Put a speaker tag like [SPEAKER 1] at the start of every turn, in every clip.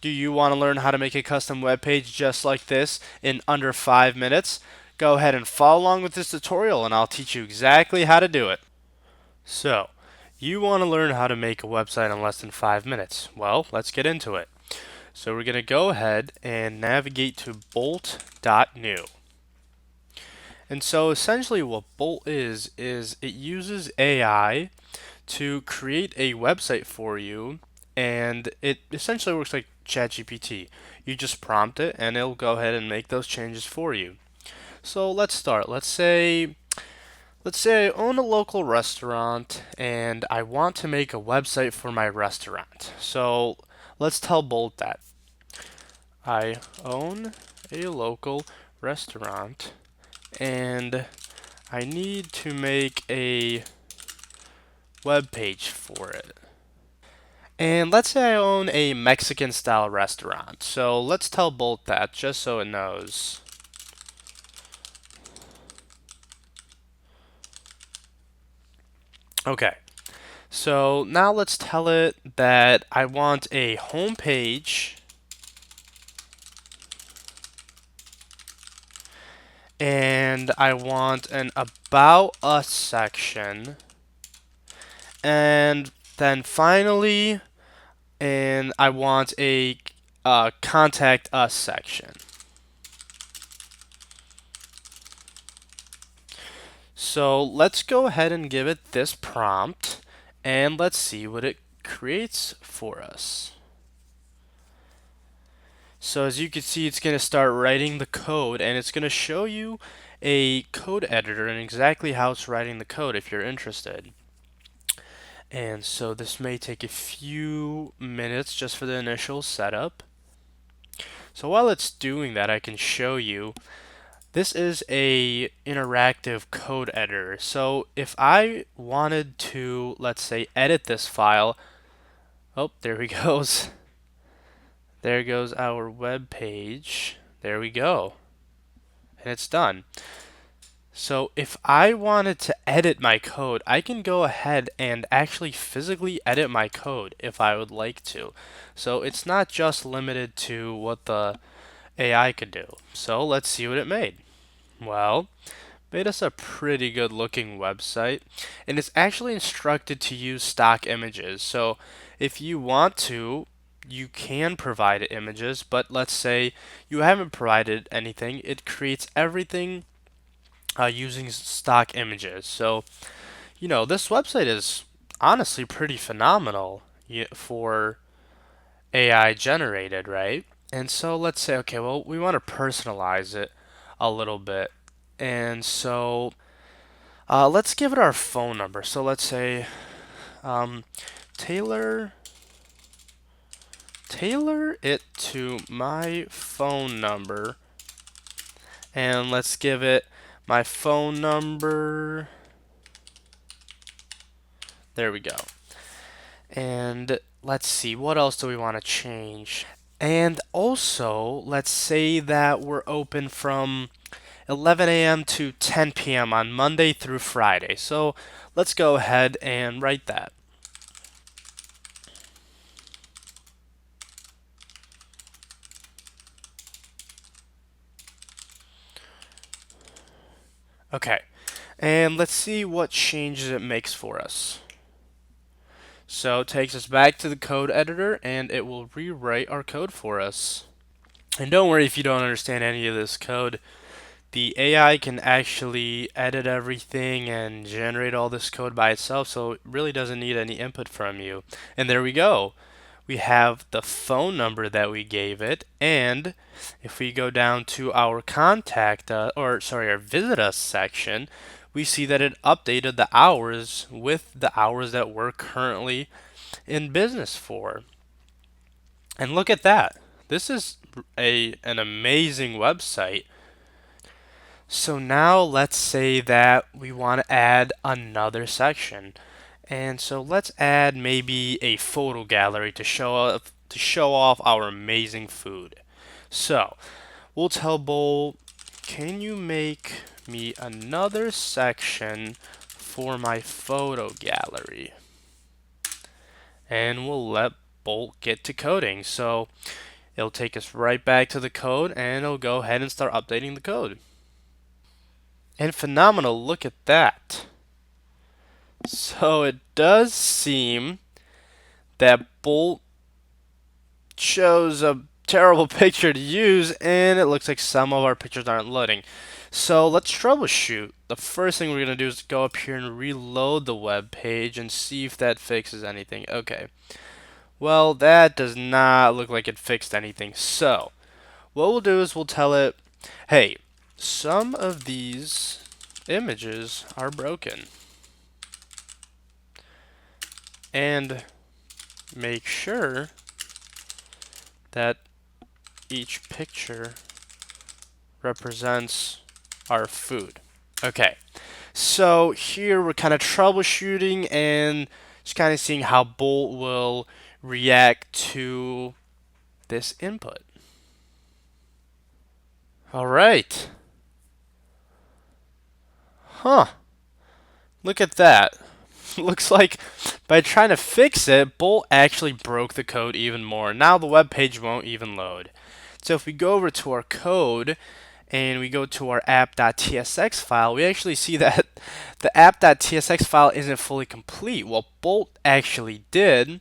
[SPEAKER 1] Do you want to learn how to make a custom web page just like this in under 5 minutes? Go ahead and follow along with this tutorial and I'll teach you exactly how to do it. So, you want to learn how to make a website in less than 5 minutes. Well, let's get into it. So we're going to go ahead and navigate to bolt.new. And so essentially what Bolt is it uses AI to create a website for you, and it essentially works like ChatGPT. You just prompt it and it'll go ahead and make those changes for you. So let's start. Let's say I own a local restaurant and I want to make a website for my restaurant. So let's tell Bolt that I own a local restaurant and I need to make a web page for it. And let's say I own a Mexican style restaurant. So let's tell Bolt that just so it knows. Okay. So now let's tell it that I want a home page and I want an about us section and then finally and I want a contact us section. So let's go ahead and give it this prompt and let's see what it creates for us. So as you can see, it's going to start writing the code and it's going to show you a code editor and exactly how it's writing the code if you're interested. And so this may take a few minutes just for the initial setup. So while it's doing that, I can show you this is a interactive code editor. So if I wanted to, let's say, edit this file, oh, there he goes. There goes our web page. There we go. And it's done. So if I wanted to edit my code, I can go ahead and actually physically edit my code if I would like to. So it's not just limited to what the AI could do. So let's see what it made. Well, made us a pretty good looking website, and it's actually instructed to use stock images. So if you want to, you can provide images, but let's say you haven't provided anything, it creates everything using stock images. So, this website is honestly pretty phenomenal for AI generated, right? And so let's say, okay, well, we want to personalize it a little bit. And so let's give it our phone number. So let's say um, tailor tailor it to my phone number, and let's give it my phone number. There we go. And let's see, what else do we want to change? And also, let's say that we're open from 11 a.m. to 10 p.m. on Monday through Friday. So let's go ahead and write that. Okay, and let's see what changes it makes for us. So it takes us back to the code editor and it will rewrite our code for us. And don't worry if you don't understand any of this code. The AI can actually edit everything and generate all this code by itself, so it really doesn't need any input from you. And there we go. We have the phone number that we gave it, and if we go down to our our visit us section, we see that it updated the hours with the hours that we're currently in business for. And look at that. This is an amazing website. So now let's say that we want to add another section. And so let's add maybe a photo gallery to show off our amazing food. So we'll tell Bowl, can you make me another section for my photo gallery? And we'll let Bolt get to coding. So It'll take us right back to the code, and it'll go ahead and start updating the code. And phenomenal, look at that. So it does seem that Bolt shows a terrible picture to use, and it looks like some of our pictures aren't loading. So let's troubleshoot. The first thing we're going to do is go up here and reload the web page and see if that fixes anything. Okay. Well, that does not look like it fixed anything. So what we'll do is we'll tell it, hey, some of these images are broken. And make sure that each picture represents our food. Okay, so here we're kind of troubleshooting and just kind of seeing how Bolt will react to this input. All right. Huh. Look at that. Looks like by trying to fix it, Bolt actually broke the code even more. Now the web page won't even load. So if we go over to our code and we go to our app.tsx file, we actually see that the app.tsx file isn't fully complete. What Bolt actually did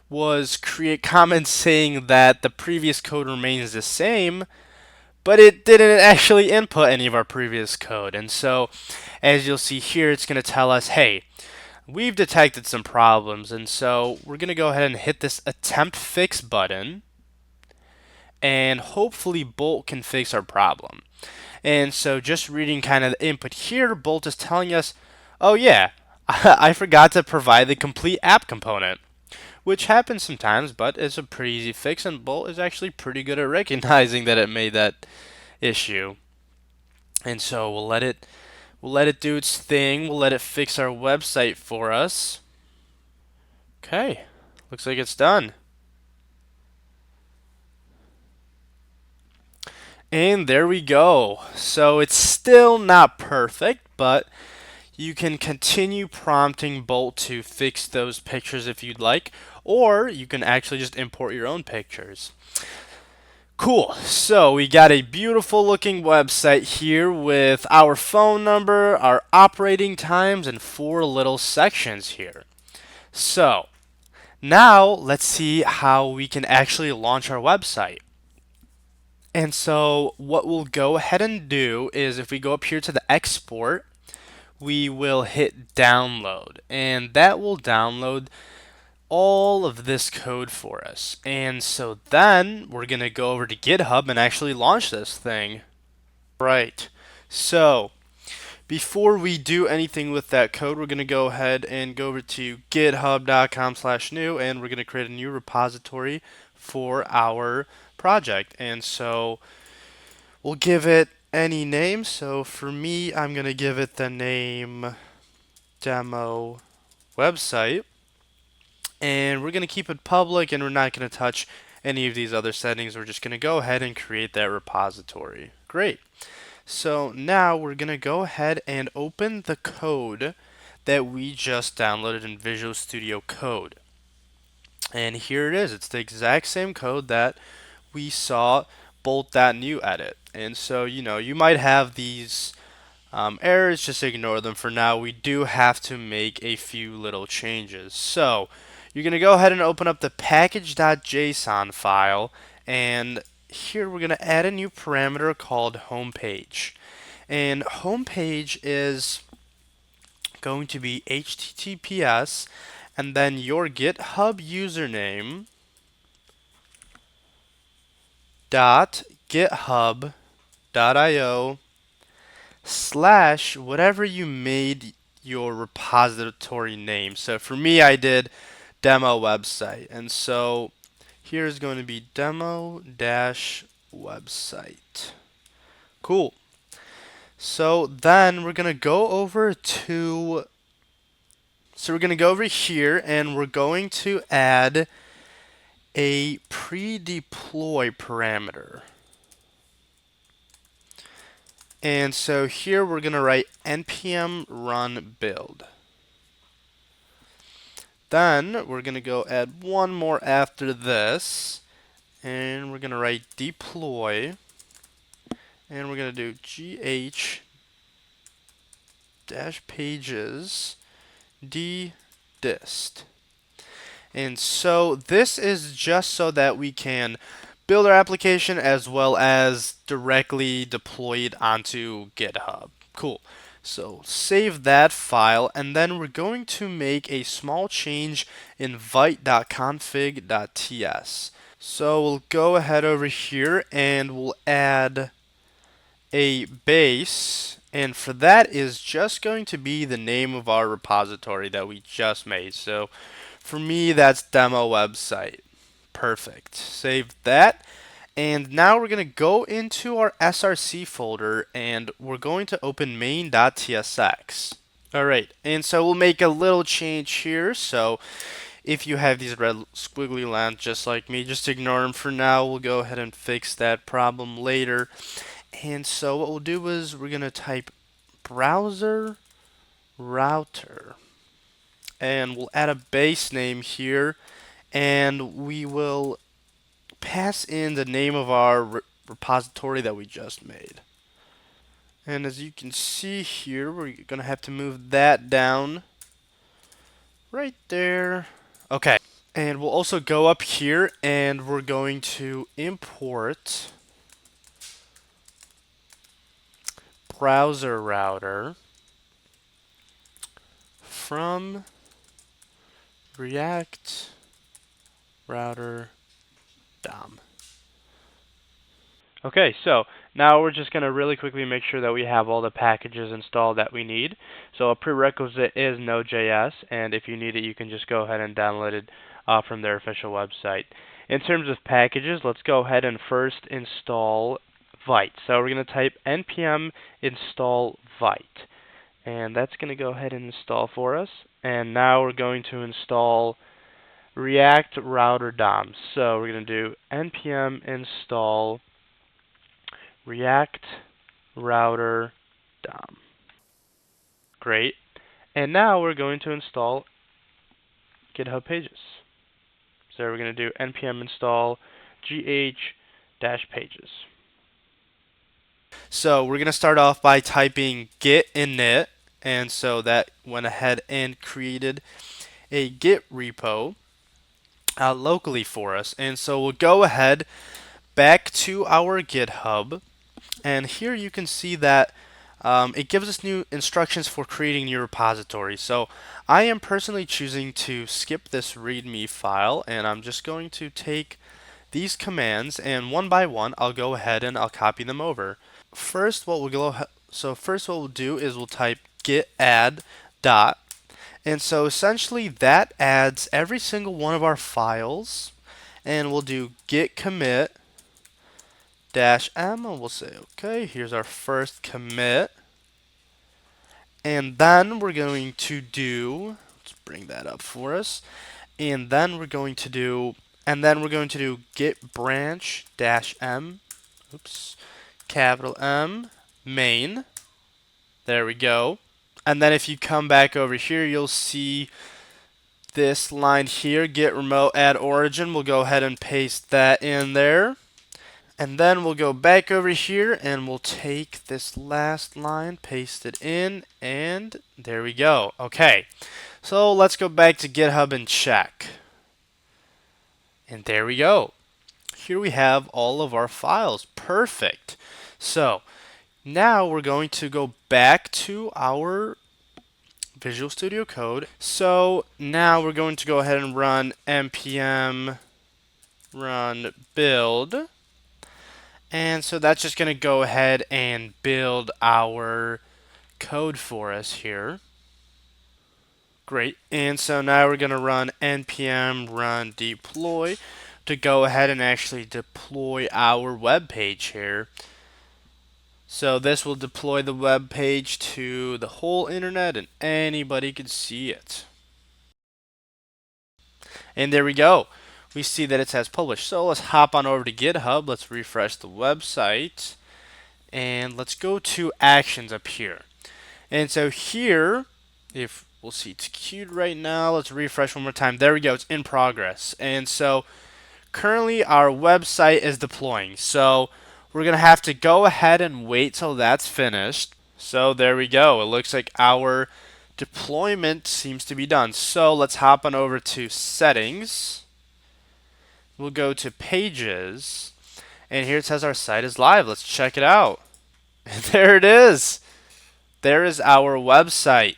[SPEAKER 1] was create comments saying that the previous code remains the same, but it didn't actually input any of our previous code. And so, as you'll see here, it's going to tell us, hey, we've detected some problems. And so we're going to go ahead and hit this attempt fix button, and hopefully Bolt can fix our problem. And so just reading kind of the input here, Bolt is telling us, oh yeah, I forgot to provide the complete app component, which happens sometimes, but it's a pretty easy fix, and Bolt is actually pretty good at recognizing that it made that issue. And so we'll let it do its thing. We'll let it fix our website for us. Okay, looks like it's done. And there we go. So it's still not perfect, but you can continue prompting Bolt to fix those pictures if you'd like, or you can actually just import your own pictures. Cool. So we got a beautiful looking website here with our phone number, our operating times, and 4 little sections here. So now let's see how we can actually launch our website. And so what we'll go ahead and do is if we go up here to the export, we will hit download, and that will download all of this code for us. And so then we're going to go over to GitHub and actually launch this thing. Right. So before we do anything with that code, we're going to go ahead and go over to github.com/new, and we're going to create a new repository for our project. And so we'll give it any name. So for me, I'm going to give it the name demo website. And we're going to keep it public, and we're not going to touch any of these other settings. We're just going to go ahead and create that repository. Great. So now we're going to go ahead and open the code that we just downloaded in Visual Studio Code. And here it is. It's the exact same code that we saw bolt.new edit. And so, you might have these errors, just ignore them for now. We do have to make a few little changes. So you're going to go ahead and open up the package.json file, and here we're going to add a new parameter called homepage. And homepage is going to be HTTPS and then your GitHub username .github.io / whatever you made your repository name. So for me, I did demo website, and so here's going to be demo-website. Cool. So then we're gonna go over here, and we're going to add a pre-deploy parameter. And so here we're going to write npm run build. Then we're going to go add one more after this, and we're going to write deploy, and we're going to do gh-pages ddist. And so this is just so that we can build our application as well as directly deploy it onto GitHub. Cool. So save that file, and then we're going to make a small change in vite.config.ts. So we'll go ahead over here and we'll add a base, and for that is just going to be the name of our repository that we just made. So for me, that's demo website. Perfect. Save that. And now we're going to go into our src folder and we're going to open main.tsx. Alright, and so we'll make a little change here. So if you have these red squiggly lines just like me, just ignore them for now. We'll go ahead and fix that problem later. And so what we'll do is we're going to type browser router. And we'll add a base name here. And we will pass in the name of our repository that we just made. And as you can see here, we're going to have to move that down right there. Okay. And we'll also go up here and we're going to import browser router from React router DOM. Okay, so now we're just going to really quickly make sure that we have all the packages installed that we need. So a prerequisite is Node.js, and if you need it, you can just go ahead and download it from their official website. In terms of packages, let's go ahead and first install Vite. So we're going to type npm install Vite, and that's going to go ahead and install for us. And now we're going to install React router DOM. So we're going to do npm install React router DOM. Great. And now we're going to install GitHub Pages. So we're going to do npm install gh-pages. So we're going to start off by typing git init, and so that went ahead and created a Git repo locally for us. And so we'll go ahead back to our GitHub, and here you can see that it gives us new instructions for creating new repositories. So I am personally choosing to skip this README file, and I'm just going to take these commands, and one by one I'll go ahead and I'll copy them over. First what we'll do is we'll type git add dot, and so essentially that adds every single one of our files, and we'll do git commit -m, and we'll say, okay, here's our first commit. And then we're going to do, let's bring that up for us. And then we're going to do, git branch -m, oops, capital M, main. There we go. And then if you come back over here, you'll see this line here, git remote add origin. We'll go ahead and paste that in there. And then we'll go back over here and we'll take this last line, paste it in, and there we go. Okay, so let's go back to GitHub and check. And there we go. Here we have all of our files. Perfect. So now we're going to go back to our Visual Studio Code. So now we're going to go ahead and run npm run build. And so that's just going to go ahead and build our code for us here. Great. And so now we're going to run npm run deploy to go ahead and actually deploy our web page here. So this will deploy the web page to the whole internet and anybody can see it. And there we go. We see that it says published. So let's hop on over to GitHub. Let's refresh the website. And let's go to actions up here. And so here, if we'll see it's queued right now, let's refresh one more time. There we go. It's in progress. And so Currently, our website is deploying, so we're going to have to go ahead and wait till that's finished. So there we go. It looks like our deployment seems to be done. So let's hop on over to settings. We'll go to pages, and here it says our site is live. Let's check it out. There it is. There is our website.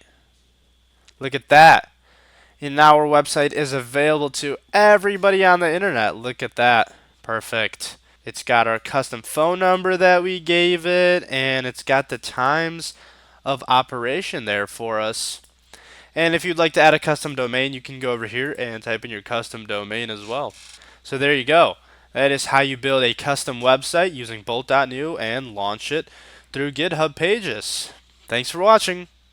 [SPEAKER 1] Look at that. And now our website is available to everybody on the internet. Look at that. Perfect. It's got our custom phone number that we gave it, and it's got the times of operation there for us. And if you'd like to add a custom domain, you can go over here and type in your custom domain as well. So there you go. That is how you build a custom website using bolt.new and launch it through GitHub Pages. Thanks for watching.